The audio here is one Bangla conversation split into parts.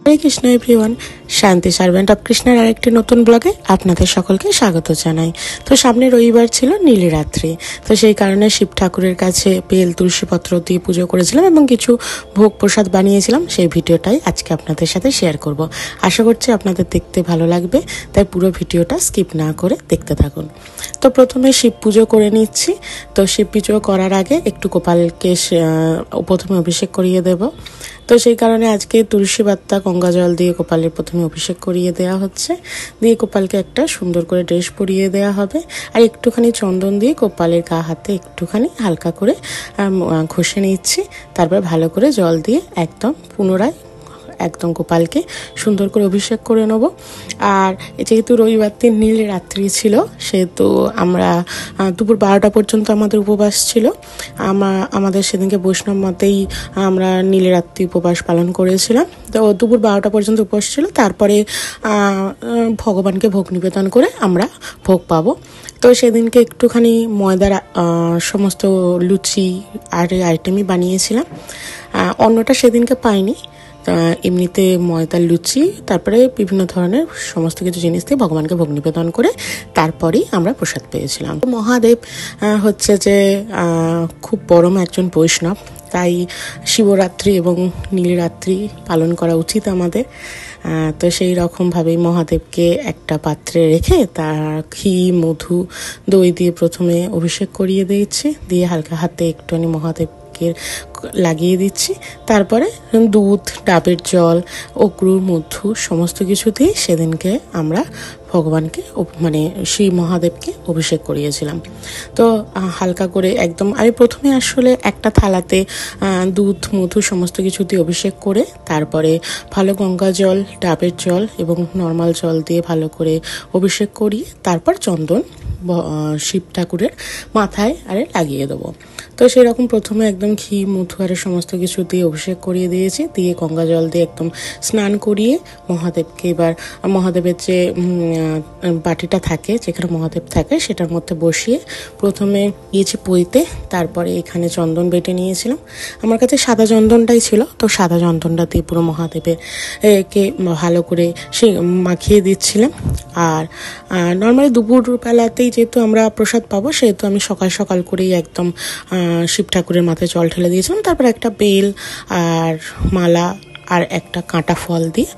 হরে কৃষ্ণ এভরিওয়ান, শান্তি সার্ভেন্ট অফ কৃষ্ণের আরেকটি নতুন ব্লগে আপনাদের সকলকে স্বাগত জানাই। তো সামনে রবিবার ছিল নীলরাত্রি, তো সেই কারণে শিব ঠাকুরের কাছে বেল তুলসীপত্র দিয়ে পুজো করেছিলাম এবং কিছু ভোগ প্রসাদ বানিয়েছিলাম। সেই ভিডিওটাই আজকে আপনাদের সাথে শেয়ার করব। আশা করছি আপনাদের দেখতে ভালো লাগবে, তাই পুরো ভিডিওটা স্কিপ না করে দেখতে থাকুন। তো প্রথমে শিব পুজো করে নিচ্ছি। তো শিব পুজো করার আগে একটু গোপালকে প্রথমে অভিষেক করিয়ে দেব। তো সেই কারণে আজকে তুলসী পাতা গঙ্গা জল দিয়ে গোপালের প্রথমে অভিষেক করিয়ে দেওয়া হচ্ছে। দিয়ে গোপালকে একটা সুন্দর করে ড্রেস পরিয়ে দেওয়া হবে, আর একটুখানি চন্দন দিয়ে গোপালের গা হাতে একটুখানি হালকা করে ঘষে নিচ্ছি। তারপর ভালো করে জল দিয়ে একদম পুনরায় একদম গোপালকে সুন্দর করে অভিষেক করে নেব। আর যেহেতু রবিবার দিন নীল রাত্রি ছিল, সেহেতু আমরা দুপুর 12টা পর্যন্ত আমাদের উপবাস ছিল। আমাদের সেদিনকে বৈষ্ণব মতেই আমরা নীলরাত্রি উপবাস পালন করেছিলাম। তো দুপুর 12টা পর্যন্ত উপবাস ছিল, তারপরে ভগবানকে ভোগ নিবেদন করে আমরা ভোগ পাবো। তো সেদিনকে একটুখানি ময়দার সমস্ত লুচি আর আইটেমই বানিয়েছিলাম। অন্যটা সেদিনকে পাইনি। এমনিতে ময়দার লুচি, তারপরে বিভিন্ন ধরনের সমস্ত কিছু জিনিস দিয়ে ভগবানকে ভোগ নিবেদন করে তারপরেই আমরা প্রসাদ পেয়েছিলাম। মহাদেব হচ্ছে যে খুব পরম একজন বৈষ্ণব, তাই শিবরাত্রি এবং নীলরাত্রি পালন করা উচিত আমাদের। তো সেই রকমভাবেই মহাদেবকে একটা পাত্রে রেখে তার ঘি, মধু, দই দিয়ে প্রথমে অভিষেক করিয়ে দিয়েছি। দিয়ে হালকা হাতে একটুখানি মহাদেবকে লাগিয়ে দিচ্ছি। তারপরে দুধ, ডাবের জল, অক্রুর, মধু সমস্ত কিছু দিয়ে সেদিনকে আমরা ভগবানকে মানে শ্রী মহাদেবকে অভিষেক করিয়েছিলাম। তো হালকা করে একদম আমি প্রথমে আসলে একটা থালাতে দুধ, মধু সমস্ত কিছু দিয়ে অভিষেক করে তারপরে ভালো গঙ্গা জল, ডাবের জল এবং নর্মাল জল দিয়ে ভালো করে অভিষেক করিয়ে তারপর চন্দন শিব ঠাকুরের মাথায় আরে লাগিয়ে দেবো। তো সেই রকম প্রথমে একদম ঘি, মধু আর সমস্ত কিছু দিয়ে অভিষেক করিয়ে দিয়েছি। দিয়ে গঙ্গা জল দিয়ে একদম স্নান করিয়ে মহাদেবকে এবার মহাদেবের যে বাটিটা থাকে, যেখানে মহাদেব থাকে, সেটার মধ্যে বসিয়ে প্রথমে দিয়েছি পইতে। তারপরে এখানে চন্দন বেটে নিয়েছিলাম। আমার কাছে সাদা চন্দনটাই ছিল, তো সাদা চন্দনটা দিয়ে পুরো মহাদেবের কে ভালো করে সে মাখিয়ে দিচ্ছিলাম। আর নর্মালি দুপুর বেলাতেই যেহেতু আমরা প্রসাদ পাবো, সেহেতু আমি সকাল সকাল করেই একদম শিব ঠাকুরের মাথায় জল ঢেলে দিয়েছিলাম। তারপর একটা বেল আর মালা আর একটা কাঁটা ফল দিয়ে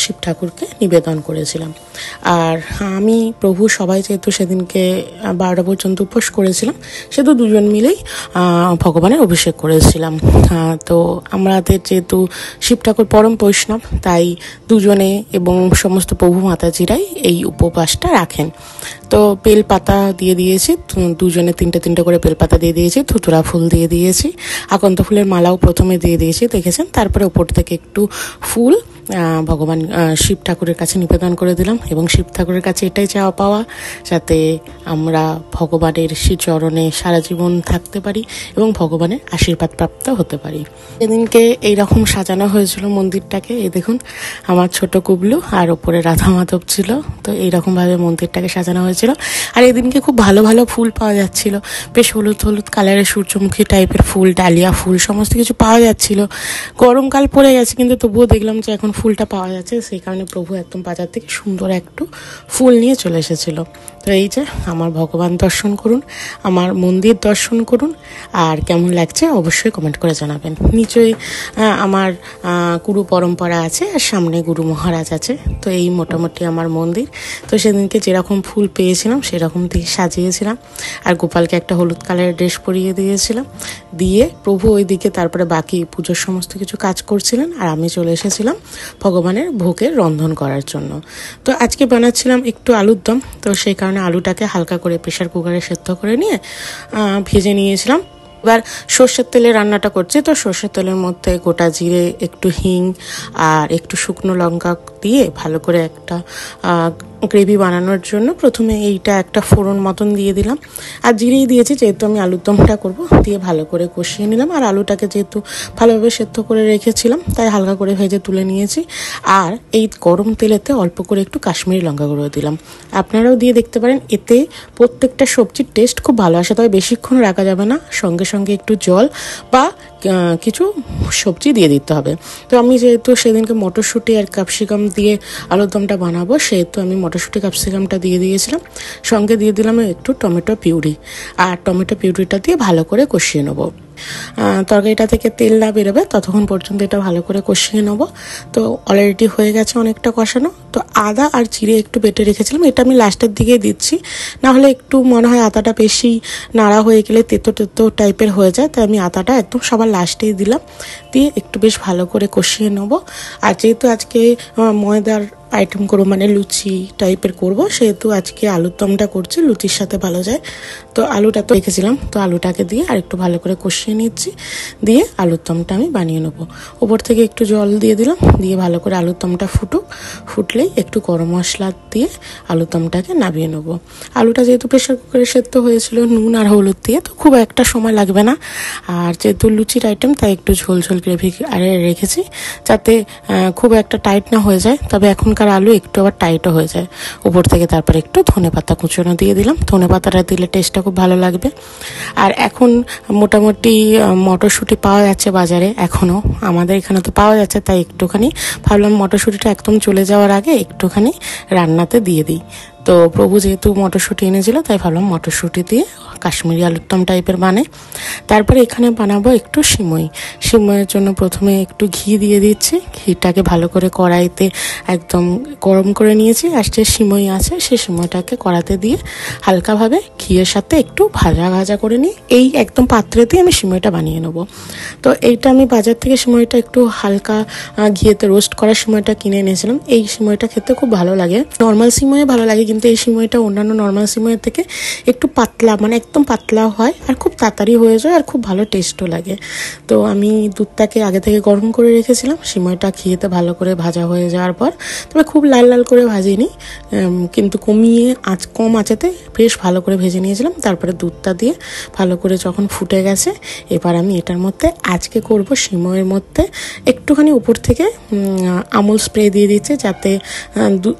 শিব ঠাকুরকে নিবেদন করেছিলাম। আর আমি প্রভু সবাই যেহেতু সেদিনকে 12টা পর্যন্ত উপোস করেছিলাম, সেহেতু দুজন মিলেই ভগবানের অভিষেক করেছিলাম। তো আমাদের যেহেতু শিব ঠাকুর পরম বৈষ্ণব, তাই দুজনে এবং সমস্ত প্রভু মাতাজিরাই এই উপবাসটা রাখেন। তো বেলপাতা দিয়ে দিয়েছি, দুজনে তিনটে করে বেলপাতা দিয়ে দিয়েছি, ধুতুরা ফুল দিয়ে দিয়েছি, আকন্ত ফুলের মালাও প্রথমে দিয়ে দিয়েছি, দেখেছেন। তারপরে ওপর থেকে একটু ফুল ভগবান শিব ঠাকুরের কাছে নিবেদন করে দিলাম। এবং শিব ঠাকুরের কাছে এটাই চাওয়া পাওয়া, যাতে আমরা ভগবানের শ্রীচরণে সারা জীবন থাকতে পারি এবং ভগবানের আশীর্বাদ প্রাপ্ত হতে পারি। এদিনকে এইরকম সাজানো হয়েছিল মন্দিরটাকে। এই দেখুন আমার ছোট কুবলু, আর ওপরে রাধা মাধব ছিল। তো এইরকমভাবে মন্দিরটাকে সাজানো হয়েছিল। আর এদিনকে খুব ভালো ভালো ফুল পাওয়া যাচ্ছিল, বেশ হলুদ হলুদ কালারের সূর্যমুখী টাইপের ফুল, ডালিয়া ফুল সমস্ত কিছু পাওয়া যাচ্ছিল। গরমকাল পড়ে গেছে, কিন্তু তবুও দেখলাম যে এখন ফুলটা পাওয়া যাচ্ছে। সেই কারণে প্রভু একদম বাজার থেকে সুন্দর একটু ফুল নিয়ে চলে এসেছিল। তো এই যে আমার ভগবান দর্শন করুন, আমার মন্দির দর্শন করুন, আর কেমন লাগছে অবশ্যই কমেন্ট করে জানাবেন। নিচেই আমার গুরু পরম্পরা আছে, আর সামনে গুরু মহারাজ আছে। তো এই মোটামুটি আমার মন্দির। তো সেদিনকে যেরকম ফুল পেয়েছিলাম সেরকম দিয়ে সাজিয়েছিলাম, আর গোপালকে একটা হলুদ কালারের ড্রেস পরিয়ে দিয়েছিলাম। দিয়ে প্রভু ওইদিকে তারপরে বাকি পুজোর সমস্ত কিছু কাজ করছিলেন, আর আমি চলে এসেছিলাম ভগবানের ভোগের রন্ধন করার জন্য। তো আজকে বানাচ্ছিলাম একটু আলুর দম। তো সেই কারণে আলুটাকে হালকা করে প্রেশার কুকারে সেদ্ধ করে নিয়ে ভেজে নিয়েছিলাম। এবার সর্ষের তেলে রান্নাটা করছি। তো সর্ষের তেলের মধ্যে গোটা জিরে, একটু হিং আর একটু শুকনো লঙ্কা দিয়ে ভালো করে একটা গ্রেভি বানানোর জন্য প্রথমে এইটা একটা ফোড়ন মতন দিয়ে দিলাম। আর জিরেই দিয়েছি যেহেতু আমি আলুর দমটা করবো। দিয়ে ভালো করে কষিয়ে নিলাম। আর আলুটাকে যেহেতু ভালোভাবে সেদ্ধ করে রেখেছিলাম, তাই হালকা করে ভেজে তুলে নিয়েছি। আর এই গরম তেলেতে অল্প করে একটু কাশ্মীরি লঙ্কা গুঁড়ো দিলাম। আপনারাও দিয়ে দেখতে পারেন, এতে প্রত্যেকটা সবজির টেস্ট খুব ভালো আসে। তবে বেশিক্ষণ রাখা যাবে না, সঙ্গে সঙ্গে একটু জল বা কিছু সবজি দিয়ে দিতে হবে। তো আমি যেহেতু সেদিনকে মটরশুঁটি আর ক্যাপসিকাম দিয়ে আলুর দমটা বানাবো, সেহেতু আমি মটরশুঁটি ক্যাপসিকামটা দিয়ে দিয়েছিলাম, সঙ্গে দিয়ে দিলাম একটু টমেটো পিউরি, আর টমেটো পিউরিটা দিয়ে ভালো করে কষিয়ে নেবো। তরকারিটা থেকে তেল না বেরোবে ততক্ষণ পর্যন্ত এটা ভালো করে কষিয়ে নেবো। তো অলরেডি হয়ে গেছে অনেকটা কষানো। তো আদা আর জিরে একটু বেটে রেখেছিলাম, এটা আমি লাস্টের দিকে দিচ্ছি, নাহলে একটু মনে হয় আদাটা বেশি নাড়া হয়ে গেলে তেতো তেতো টাইপের হয়ে যায়, তাই আমি আদাটা একদম সবার লাস্টেই দিলাম, দিয়ে একটু বেশ ভালো করে কষিয়ে নেবো। আর যেহেতু আজকে ময়দার আইটেম করবো, মানে লুচি টাইপের করব, সেহেতু আজকে আলুর দমটা করছি, লুচির সাথে ভালো যায়। তো আলুটা তো রেখেছিলাম, তো আলুটাকে দিয়ে আর একটু ভালো করে কষিয়ে নিচ্ছি, দিয়ে আলুর দমটা আমি বানিয়ে নেবো। ওপর থেকে একটু জল দিয়ে দিলাম, দিয়ে ভালো করে আলুর দমটা ফুটলেই একটু গরম মশলা দিয়ে আলুর দমটাকে নামিয়ে নেবো। আলুটা যেহেতু প্রেশার কুকারে সেদ্ধ হয়েছিল নুন আর হলুদ দিয়ে, তো খুব একটা সময় লাগবে না। আর যেহেতু লুচির আইটেম, তাই একটু ঝোল ঝোল গ্রেভি আরে রেখেছি, যাতে খুব একটা টাইট না হয়ে যায়, তবে এখনকার আলু একটু আবার টাইটও হয়ে যায়। উপর থেকে তারপর একটু ধনেপাতা কুচনো দিয়ে দিলাম, ধনেপাতাটা দিলে টেস্টটা খুব ভালো লাগবে। আর এখন মোটামুটি মটরশুঁটি পাওয়া যাচ্ছে বাজারে, এখনও আমাদের এখানে তো পাওয়া যাচ্ছে, তাই একটুখানি ভাবলাম মটরশুঁটিটা একদম চলে যাওয়ার আগে একটুখানি রান্নাতে দিয়ে দিই। তো প্রভু যেহেতু মটরশুঁটি এনেছিল, তাই ভাবলাম মটরশুঁটি দিয়ে কাশ্মীরি আলুর দম টাইপের বানাই। তারপরে এখানে বানাবো একটু সিমইয়ের জন্য প্রথমে একটু ঘি দিয়ে দিচ্ছি, ঘিটাকে ভালো করে কড়াইতে একদম গরম করে নিয়েছি, আর যে সিমই আছে সেই সিমইটাকে কড়াতে দিয়ে হালকাভাবে ঘিয়ের সাথে একটু ভাজা করে নিই, এই একদম পাত্রে দিয়ে আমি সিমইটা বানিয়ে নেবো। তো এইটা আমি বাজার থেকে সিমইটা একটু হালকা ঘিয়েতে রোস্ট করা সিমইটা কিনে এনেছিলাম। এই সিমইটা খেতে খুব ভালো লাগে, নর্মাল সিমই ভালো লাগে, কিন্তু এই সিমইটা অন্যান্য নর্মাল সিমইয়ের থেকে একটু পাতলা, মানে একদম পাতলা হয়, আর খুব তাড়াতাড়ি হয়ে যায়, আর খুব ভালো টেস্টও লাগে। তো আমি দুধটাকে আগে থেকে গরম করে রেখেছিলাম, সিমইটা ঘিয়েতে ভালো করে ভাজা হয়ে যাওয়ার পর, তবে খুব লাল লাল করে ভাজিনি, কিন্তু কম আঁচেতে বেশ ভালো করে ভেজে নিয়েছিলাম। তারপরে দুধটা দিয়ে ভালো করে যখন ফুটে গেছে, এবার আমি এটার মধ্যে আজকে করব সিমইয়ের মধ্যে একটুখানি উপর থেকে আমুল স্প্রে দিয়ে দিচ্ছে, যাতে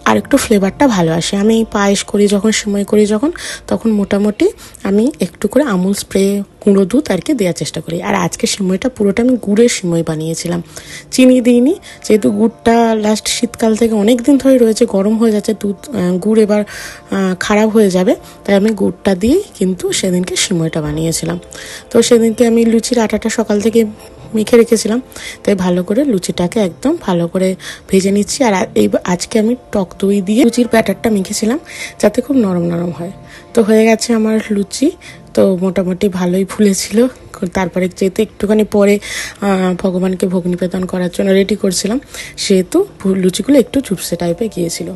আর একটু ফ্লেভারটা ভালো আসে। আমি পায়েস করি যখন, সিমই করি যখন, তখন মোটামুটি আমি একটু করে আমুল স্প্রে গুঁড়ো দুধ আর কি দেওয়ার চেষ্টা করি। আর আজকে সিমইটা পুরোটা আমি গুড়ের সিমই বানিয়েছিলাম, চিনি দিইনি, যেহেতু গুড়টা লাস্ট শীতকাল থেকে অনেক দিন ধরে রয়েছে, গরম হয়ে যাচ্ছে গুড় এবার খারাপ হয়ে যাবে, তাই আমি গুড়টা দিয়েই কিন্তু সেদিনকে সিমইটা বানিয়েছিলাম। তো সেদিনকে আমি লুচির আটাটা সকাল থেকে মেখে রেখেছিলাম, তাই ভালো করে লুচিটাকে একদম ভালো করে ভেজে নিচ্ছি। আর আজকে আমি টক দই দিয়ে লুচির ব্যাটারটা মেখেছিলাম, যাতে খুব নরম নরম হয়। তো হয়ে গেছে আমার লুচি, তো মোটামুটি ভালোই ফুলেছিল। তারপরে যেহেতু একটুখানি পরে ভগবানকে ভোগ নিবেদন করার জন্য রেডি করছিলাম, সেহেতু লুচিগুলো একটু চুপসে টাইপে গিয়েছিল।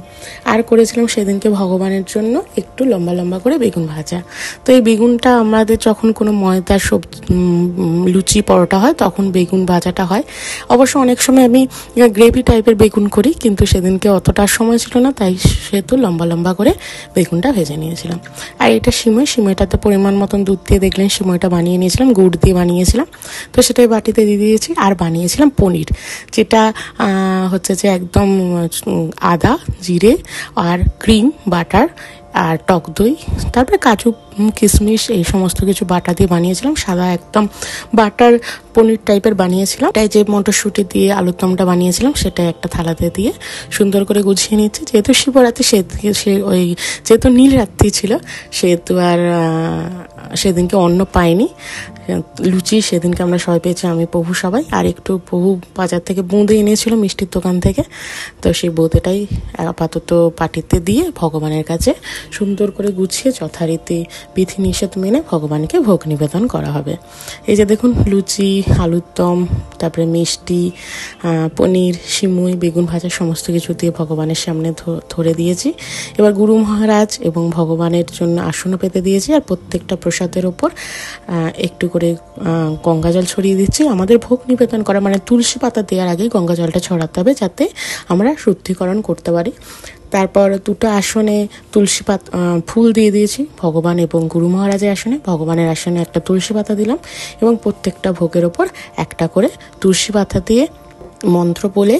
আর করেছিলাম সেদিনকে ভগবানের জন্য একটু লম্বা লম্বা করে বেগুন ভাজা। তো এই বেগুনটা আমাদের যখন কোনো ময়দার লুচি পরোটা হয়, তখন বেগুন ভাজাটা হয়। অবশ্য অনেক সময় আমি গ্রেভি টাইপের বেগুন করি, কিন্তু সেদিনকে অতটা সময় ছিল না, তাই সেহেতু লম্বা লম্বা করে বেগুনটা ভেজে নিয়েছিলাম। আর এটা সিমইটাতে পরিমাণ মতন দুধ দিয়ে দেখলেন সিমইটা বানিয়ে নিয়েছিলাম, গুড় দিয়ে বানিয়েছিলাম, তো সেটাই বাটিতে দিয়ে দিয়েছি। আর বানিয়েছিলাম পনির, যেটা হচ্ছে যে একদম আদা জিরে আর ক্রিম বাটার আর টক দই, তারপরে কাজু কিশমিশ এই সমস্ত কিছু বাটা দিয়ে বানিয়েছিলাম, সাদা একদম বাটার পনির টাইপের বানিয়েছিলাম। তাই যে মটরশুঁটি দিয়ে আলুর দমটা বানিয়েছিলাম, সেটা একটা থালাতে দিয়ে সুন্দর করে গুছিয়ে নিচ্ছি। যেহেতু শিবরাত্রি, যেহেতু নীলরাত্রি ছিল, সেহেতু আর সেদিনকে অন্ন পাইনি, লুচি সেদিনকে আমরা সবাই পেয়েছি, আমি প্রভু সবাই। আর একটু প্রভু বাজার থেকে বোঁদে এনেছিল মিষ্টির দোকান থেকে, তো সেই বোঁদেটাই আপাতত পাটিতে দিয়ে ভগবানের কাছে সুন্দর করে গুছিয়ে যথারীতি বিধিনিষেধ মেনে ভগবানকে ভোগ নিবেদন করা হবে। এই যে দেখুন, লুচি আলুর দম, তারপরে মিষ্টি, পনির, সিমুই, বেগুন ভাজা সমস্ত কিছু দিয়ে ভগবানের সামনে ধরে দিয়েছি। এবার গুরু মহারাজ এবং ভগবানের জন্য আসনও পেতে দিয়েছি, আর প্রত্যেকটা প্রসাদের ওপর একটু করে গঙ্গা জল ছড়িয়ে দিচ্ছি। আমাদের ভোগ নিবেদন করা মানে তুলসী পাতা দেওয়ার আগে গঙ্গা জলটা ছড়াতে হবে, যাতে আমরা শুদ্ধিকরণ করতে পারি। তারপর দুটো আসনে তুলসী পাতা ফুল দিয়ে দিয়েছি, ভগবান এবং গুরু মহারাজের আসনে। ভগবানের আসনে একটা তুলসী পাতা দিলাম, এবং প্রত্যেকটা ভোগের ওপর একটা করে তুলসী পাতা দিয়ে মন্ত্র বলে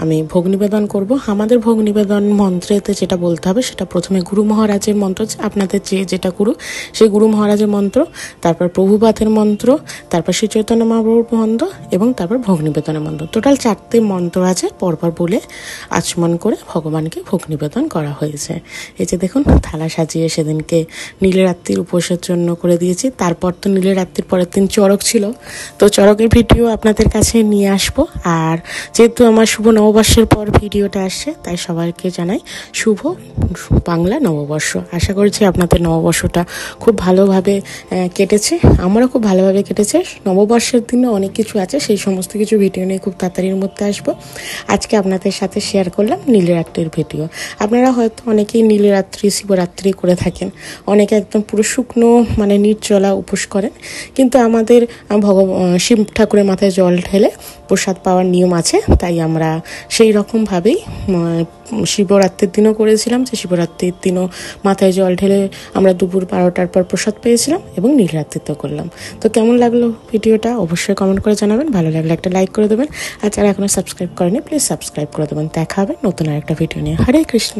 আমি ভোগ নিবেদন করব। আমাদের ভোগ নিবেদন মন্ত্রেতে যেটা বলতে হবে সেটা প্রথমে গুরু মহারাজের মন্ত্র, আপনাদের যেটা গুরু সেই গুরু মহারাজের মন্ত্র, তারপর প্রভুপাতের মন্ত্র, তারপর শ্রী চৈতন্য মহাপ্রভুর মন্ত্র এবং তারপর ভোগ নিবেদনের মন্ত্র। টোটাল 4টে মন্ত্র আছে, পরপর বলে আচমন করে ভগবানকে ভোগ নিবেদন করা হয়েছে। এই যে দেখুন থালা সাজিয়ে সেদিনকে নীলরাত্রির উপোসের জন্য করে দিয়েছি। তারপর তো নীলরাত্রির পরের দিন চড়ক ছিল, তো চড়কের ভিডিও আপনাদের কাছে নিয়ে আসবো। আর যেহেতু আমার শুভ নববর্ষের পর ভিডিওটা আসছে, তাই সবাইকে জানাই শুভ বাংলা নববর্ষ। আশা করছি আপনাদের নববর্ষটা খুব ভালোভাবে কেটেছে, আমারও খুব ভালোভাবে কেটেছে। নববর্ষের দিনে অনেক কিছু আছে, সেই সমস্ত কিছু ভিডিও নিয়ে খুব তাড়াতাড়ির মধ্যে আসবো। আজকে আপনাদের সাথে শেয়ার করলাম নীলরাত্রির ভিডিও। আপনারা হয়তো অনেকেই নীলরাত্রি শিবরাত্রি করে থাকেন, অনেকে একদম পুরো শুকনো মানে নির্জলা উপোস করেন, কিন্তু আমাদের শিব ঠাকুরের মাথায় জল ঢেলে প্রসাদ পাওয়ার নিয়ম আছে, তাই আমরা সেই রকমভাবেই শিবরাত্রির দিনও করেছিলাম, যে শিবরাত্রির দিনও মাথায় জল ঢেলে আমরা দুপুর 12টার পর প্রসাদ পেয়েছিলাম এবং নীলরাত্রিতেও করলাম। তো কেমন লাগলো ভিডিওটা অবশ্যই কমেন্ট করে জানাবেন, ভালো লাগলে একটা লাইক করে দেবেন, আর যারা এখনও সাবস্ক্রাইব করেনি প্লিজ সাবস্ক্রাইব করে দেবেন। দেখা হবে নতুন আরেকটা ভিডিও নিয়ে। হরে কৃষ্ণ।